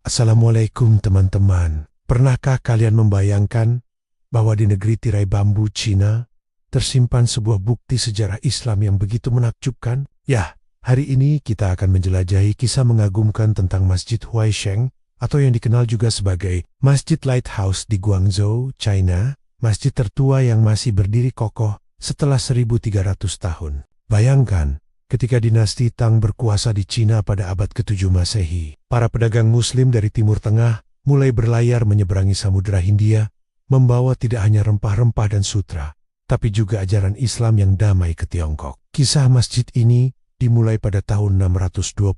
Assalamualaikum teman-teman. Pernahkah kalian membayangkan bahwa di negeri tirai bambu Cina tersimpan sebuah bukti sejarah Islam yang begitu menakjubkan? Ya, hari ini kita akan menjelajahi kisah mengagumkan tentang Masjid Huaisheng atau yang dikenal juga sebagai Masjid Lighthouse di Guangzhou, China, masjid tertua yang masih berdiri kokoh setelah 1300 tahun. Bayangkan, ketika dinasti Tang berkuasa di Cina pada abad ke-7 Masehi, para pedagang Muslim dari Timur Tengah mulai berlayar menyeberangi Samudra Hindia, membawa tidak hanya rempah-rempah dan sutra, tapi juga ajaran Islam yang damai ke Tiongkok. Kisah masjid ini dimulai pada tahun 627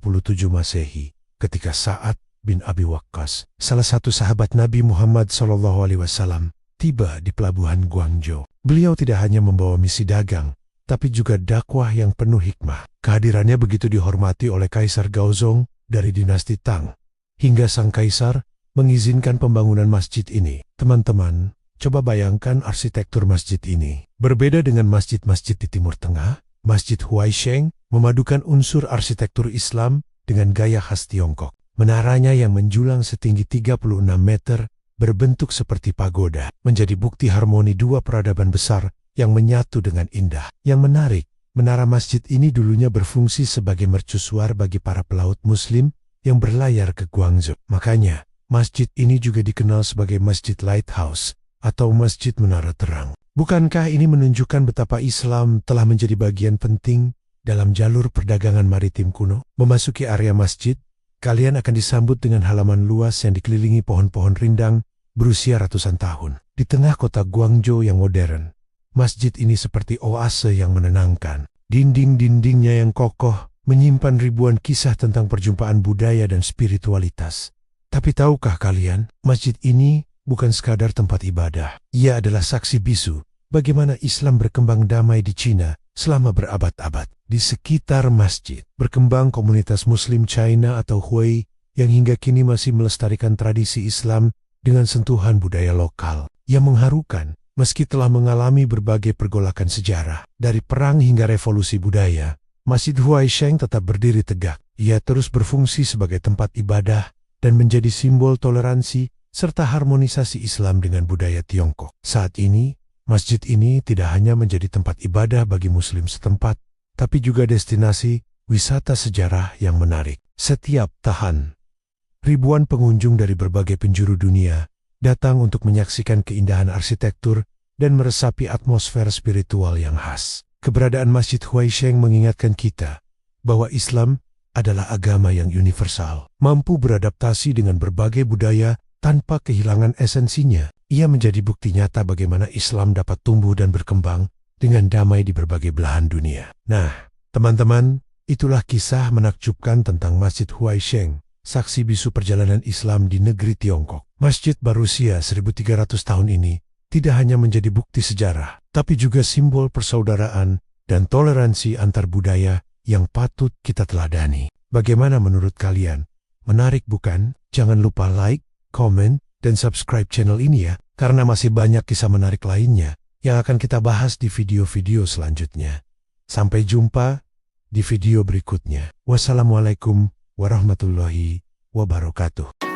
Masehi, ketika Sa'ad bin Abi Waqqas, salah satu sahabat Nabi Muhammad SAW, tiba di pelabuhan Guangzhou. Beliau tidak hanya membawa misi dagang, tapi juga dakwah yang penuh hikmah. Kehadirannya begitu dihormati oleh Kaisar Gaozong dari dinasti Tang, hingga sang kaisar mengizinkan pembangunan masjid ini. Teman-teman, coba bayangkan arsitektur masjid ini. Berbeda dengan masjid-masjid di Timur Tengah, Masjid Huaisheng memadukan unsur arsitektur Islam dengan gaya khas Tiongkok. Menaranya yang menjulang setinggi 36 meter, berbentuk seperti pagoda, menjadi bukti harmoni dua peradaban besar yang menyatu dengan indah. Yang menarik, menara masjid ini dulunya berfungsi sebagai mercusuar bagi para pelaut Muslim yang berlayar ke Guangzhou. Makanya, masjid ini juga dikenal sebagai Masjid Lighthouse atau Masjid Menara Terang. Bukankah ini menunjukkan betapa Islam telah menjadi bagian penting dalam jalur perdagangan maritim kuno? Memasuki area masjid, kalian akan disambut dengan halaman luas yang dikelilingi pohon-pohon rindang berusia ratusan tahun. Di tengah kota Guangzhou yang modern, masjid ini seperti oase yang menenangkan. Dinding-dindingnya yang kokoh menyimpan ribuan kisah tentang perjumpaan budaya dan spiritualitas. Tapi tahukah kalian, masjid ini bukan sekadar tempat ibadah. Ia adalah saksi bisu bagaimana Islam berkembang damai di Cina selama berabad-abad. Di sekitar masjid berkembang komunitas Muslim China atau Hui yang hingga kini masih melestarikan tradisi Islam dengan sentuhan budaya lokal. Yang mengharukan, meski telah mengalami berbagai pergolakan sejarah, dari perang hingga revolusi budaya, Masjid Huaisheng tetap berdiri tegak. Ia terus berfungsi sebagai tempat ibadah dan menjadi simbol toleransi serta harmonisasi Islam dengan budaya Tiongkok. Saat ini, masjid ini tidak hanya menjadi tempat ibadah bagi Muslim setempat, tapi juga destinasi wisata sejarah yang menarik. Setiap tahun, ribuan pengunjung dari berbagai penjuru dunia datang untuk menyaksikan keindahan arsitektur dan meresapi atmosfer spiritual yang khas. Keberadaan Masjid Huaisheng mengingatkan kita bahwa Islam adalah agama yang universal, mampu beradaptasi dengan berbagai budaya tanpa kehilangan esensinya. Ia menjadi bukti nyata bagaimana Islam dapat tumbuh dan berkembang dengan damai di berbagai belahan dunia. Nah, teman-teman, itulah kisah menakjubkan tentang Masjid Huaisheng, saksi bisu perjalanan Islam di negeri Tiongkok. Masjid berusia 1300 tahun ini tidak hanya menjadi bukti sejarah, tapi juga simbol persaudaraan dan toleransi antar budaya yang patut kita teladani. Bagaimana menurut kalian? Menarik bukan? Jangan lupa like, komen, dan subscribe channel ini ya, karena masih banyak kisah menarik lainnya yang akan kita bahas di video-video selanjutnya. Sampai jumpa di video berikutnya. Wassalamualaikum warahmatullahi wabarakatuh.